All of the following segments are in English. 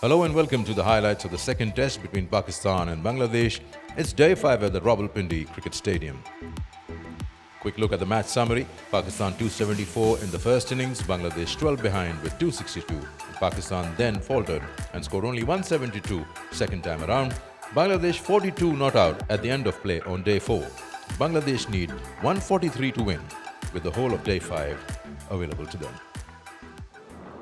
Hello and welcome to the highlights of the second test between Pakistan and Bangladesh. It's day 5 at the Rawalpindi Cricket Stadium. Quick look at the match summary. Pakistan 274 in the first innings, Bangladesh 12 behind with 262. Pakistan then faltered and scored only 172 second time around. Bangladesh 42 not out at the end of play on day 4. Bangladesh need 143 to win, with the whole of day 5 available to them.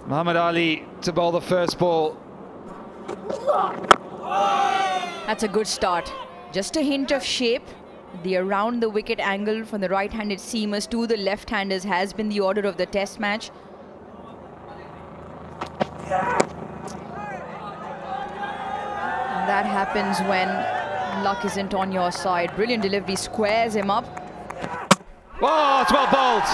Muhammad Ali to bowl the first ball. That's a good start. Just a hint of shape. The around the wicket angle from the right-handed seamers to the left-handers has been the order of the test match. And that happens when luck isn't on your side. Brilliant delivery, squares him up. Oh, it's well bowled.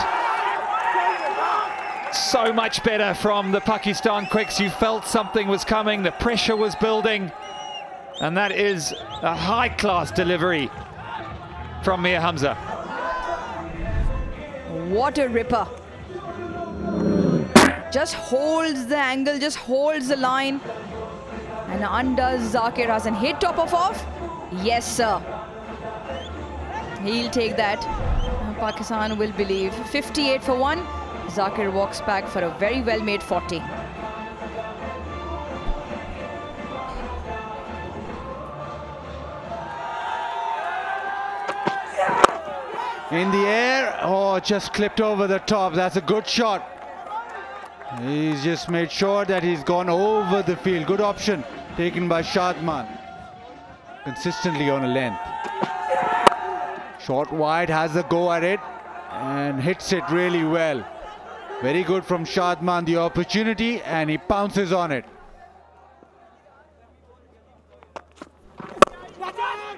So much better from the Pakistan quicks. You felt something was coming, the pressure was building. And that is a high-class delivery from Mir Hamza. What a ripper. Just holds the angle, just holds the line. And undoes Zakir Hasan. Hit top of off? Yes, sir. He'll take that. Pakistan will believe. 58 for 1. Zakir walks back for a very well-made 40. In the air, oh, just clipped over the top. That's a good shot. He's just made sure that he's gone over the field. Good option taken by Shadman. Consistently on a length. Short wide, has a go at it and hits it really well. Very good from Shadman, the opportunity, and he pounces on it.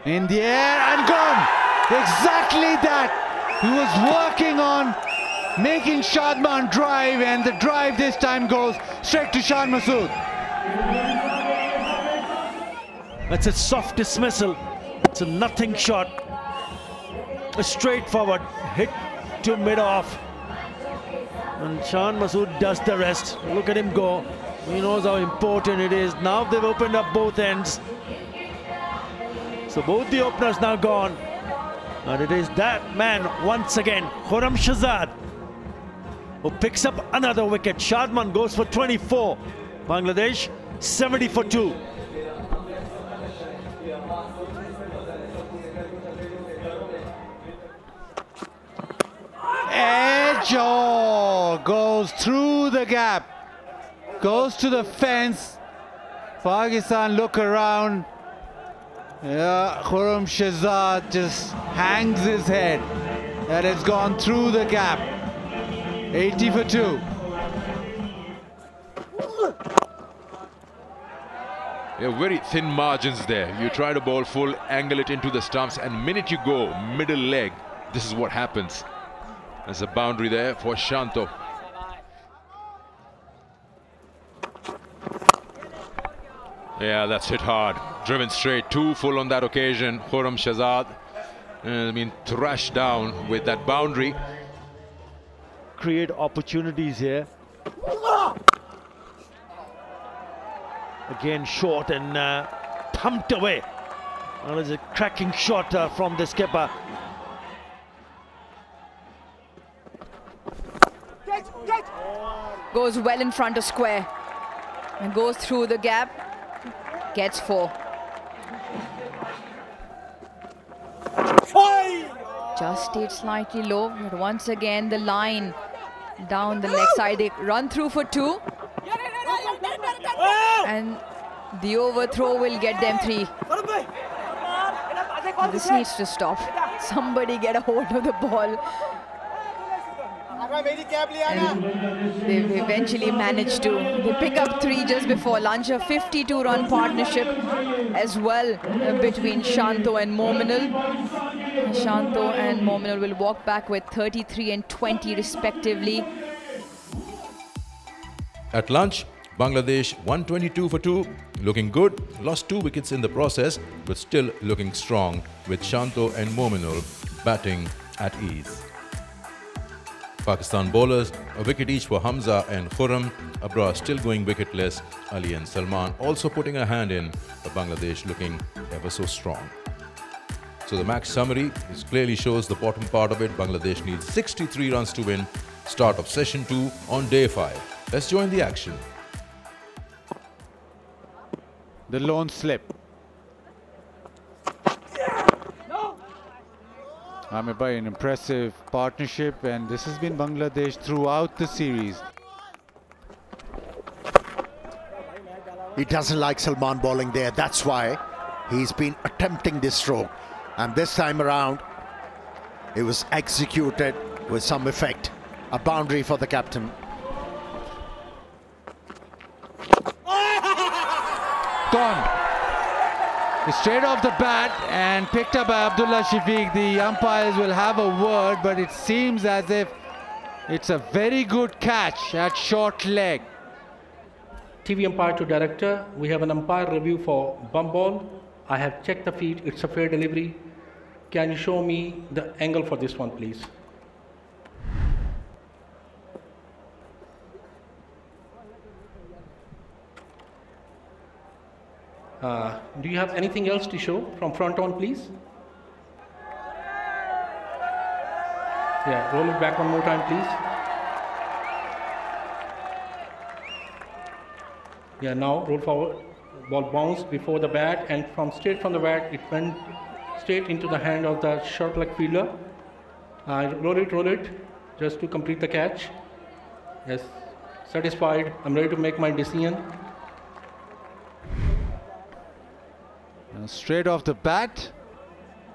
In the air and gone. Exactly that. He was working on making Shadman drive, and the drive this time goes straight to Shan Masood. That's a soft dismissal. It's a nothing shot. A straightforward hit to mid-off. And Shan Masood does the rest. Look at him go. He knows how important it is. Now they've opened up both ends. So both the openers now gone. And it is that man once again, Khurram Shahzad, who picks up another wicket. Shadman goes for 24. Bangladesh 70 for 2. Edge, oh, goes through the gap, goes to the fence. Pakistan look around. Yeah, Khurram Shahzad just hangs his head that it's gone through the gap. 80 for 2. Yeah, very thin margins there. You try to bowl full, angle it into the stumps, and minute you go middle leg, this is what happens. There's a boundary there for Shanto. Yeah, that's hit hard. Driven straight, 2 full on that occasion. Khurram Shahzad thrashed down with that boundary. Create opportunities here. Again short and pumped away. That was a cracking shot from the skipper. Goes well in front of square. And goes through the gap. Gets 4. Just stayed slightly low, but once again the line down the leg side. They run through for 2. And the overthrow will get them 3. This needs to stop. Somebody get a hold of the ball. And they eventually managed to. They pick up 3 just before lunch. A 52-run partnership as well between Shanto and Mominul. Shanto and Mominul will walk back with 33 and 20 respectively. At lunch, Bangladesh 122 for 2, looking good. Lost 2 wickets in the process, but still looking strong with Shanto and Mominul batting at ease. Pakistan bowlers, a wicket each for Hamza and Khurram. Abrar still going wicketless. Ali and Salman also putting a hand in, but Bangladesh looking ever so strong. So the match summary clearly shows the bottom part of it. Bangladesh needs 63 runs to win. Start of session 2 on day 5. Let's join the action. The lone slip. Amir Bhai, an impressive partnership, and this has been Bangladesh throughout the series. He doesn't like Salman bowling there. That's why he's been attempting this stroke. And this time around, it was executed with some effect. A boundary for the captain. Gone. Straight off the bat and picked up by Abdullah Shafiq. The umpires will have a word, but it seems as if it's a very good catch at short leg. TV umpire to director, we have an umpire review for bump ball. I have checked the feet, it's a fair delivery. Can you show me the angle for this one, please? Do you have anything else to show from front on, please? Yeah, roll it back one more time, please. Yeah, now roll forward. Ball bounced before the bat, and straight from the bat, it went straight into the hand of the short leg fielder. Roll it, just to complete the catch. Yes, satisfied. I'm ready to make my decision. Straight off the bat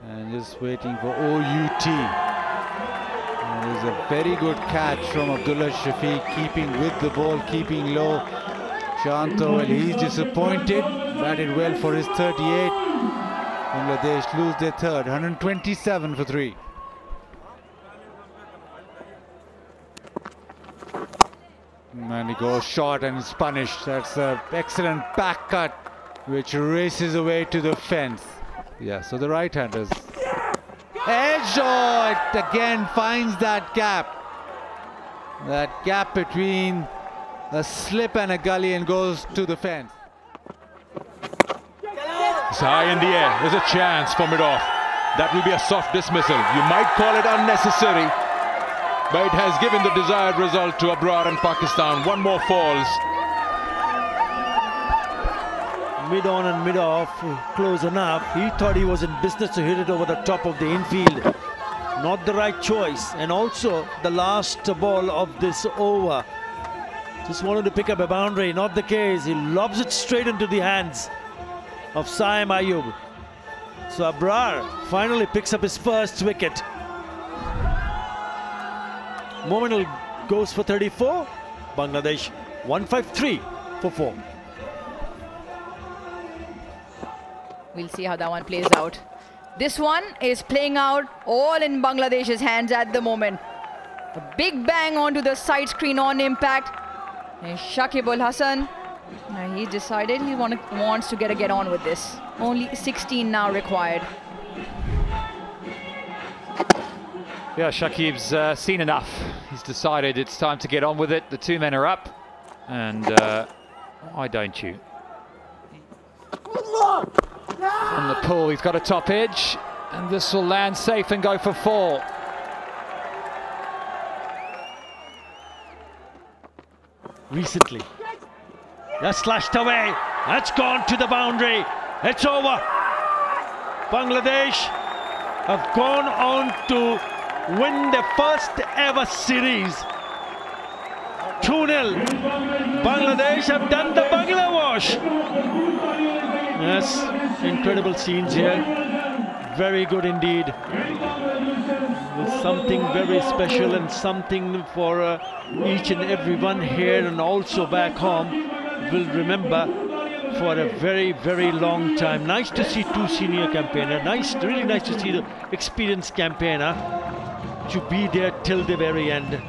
and just waiting for OUT. And there's a very good catch from Abdullah Shafiq, keeping with the ball, keeping low. Shanto, well, he's disappointed, batted well for his 38. Bangladesh lose their third, 127 for 3. And he goes short and is punished. That's an excellent back cut, which races away to the fence. Yeah, so the right-handers. Edge, oh, it again finds that gap. That gap between a slip and a gully and goes to the fence. It's high in the air. There's a chance for mid-off. That will be a soft dismissal. You might call it unnecessary, but it has given the desired result to Abrar and Pakistan. One more falls. Mid-on and mid-off, close enough. He thought he was in business to hit it over the top of the infield. Not the right choice. And also the last ball of this over. Just wanted to pick up a boundary, not the case. He lobs it straight into the hands of Saim Ayub. So Abrar finally picks up his first wicket. Mominal goes for 34. Bangladesh 153 for 4. We'll see how that one plays out. This one is playing out all in Bangladesh's hands at the moment. A big bang onto the side screen on impact. And Shakib Ul Hasan, he decided he wants to get on with this. Only 16 now required. Yeah, Shakib's seen enough. He's decided it's time to get on with it. The 2 men are up, and why don't you? On the pull, he's got a top edge, and this will land safe and go for 4. Recently, that's slashed away. That's gone to the boundary. It's over. Bangladesh have gone on to win their first ever series. 2-0. Bangladesh have done the Bangla wash. Yes, incredible scenes here. Very good indeed. Something very special and something for each and every one here and also back home will remember for a very, very long time. Nice to see 2 senior campaigners. Really nice to see the experienced campaigner to be there till the very end.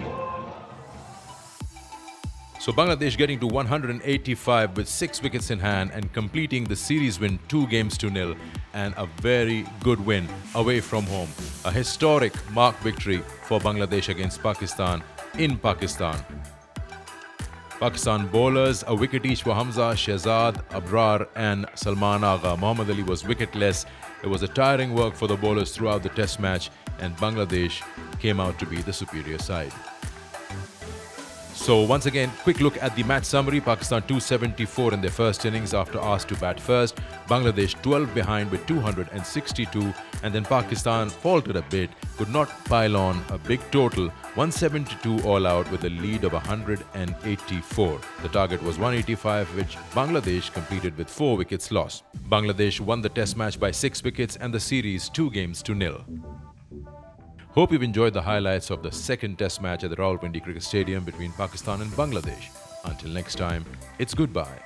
So So Bangladesh getting to 185 with 6 wickets in hand and completing the series win 2-0 and a very good win away from home. A historic mark victory for Bangladesh against Pakistan in Pakistan. Pakistan bowlers, a wicket each for Hamza, Shehzad, Abrar and Salman Agha. Mohammad Ali was wicketless. It was a tiring work for the bowlers throughout the test match and Bangladesh came out to be the superior side. So once again, quick look at the match summary. Pakistan 274 in their first innings after asked to bat first. Bangladesh 12 behind with 262 and then Pakistan faltered a bit, could not pile on a big total. 172 all out with a lead of 184. The target was 185 which Bangladesh completed with 4 wickets lost. Bangladesh won the test match by 6 wickets and the series 2-0. Hope you've enjoyed the highlights of the second test match at the Rawalpindi Cricket Stadium between Pakistan and Bangladesh. Until next time, it's goodbye.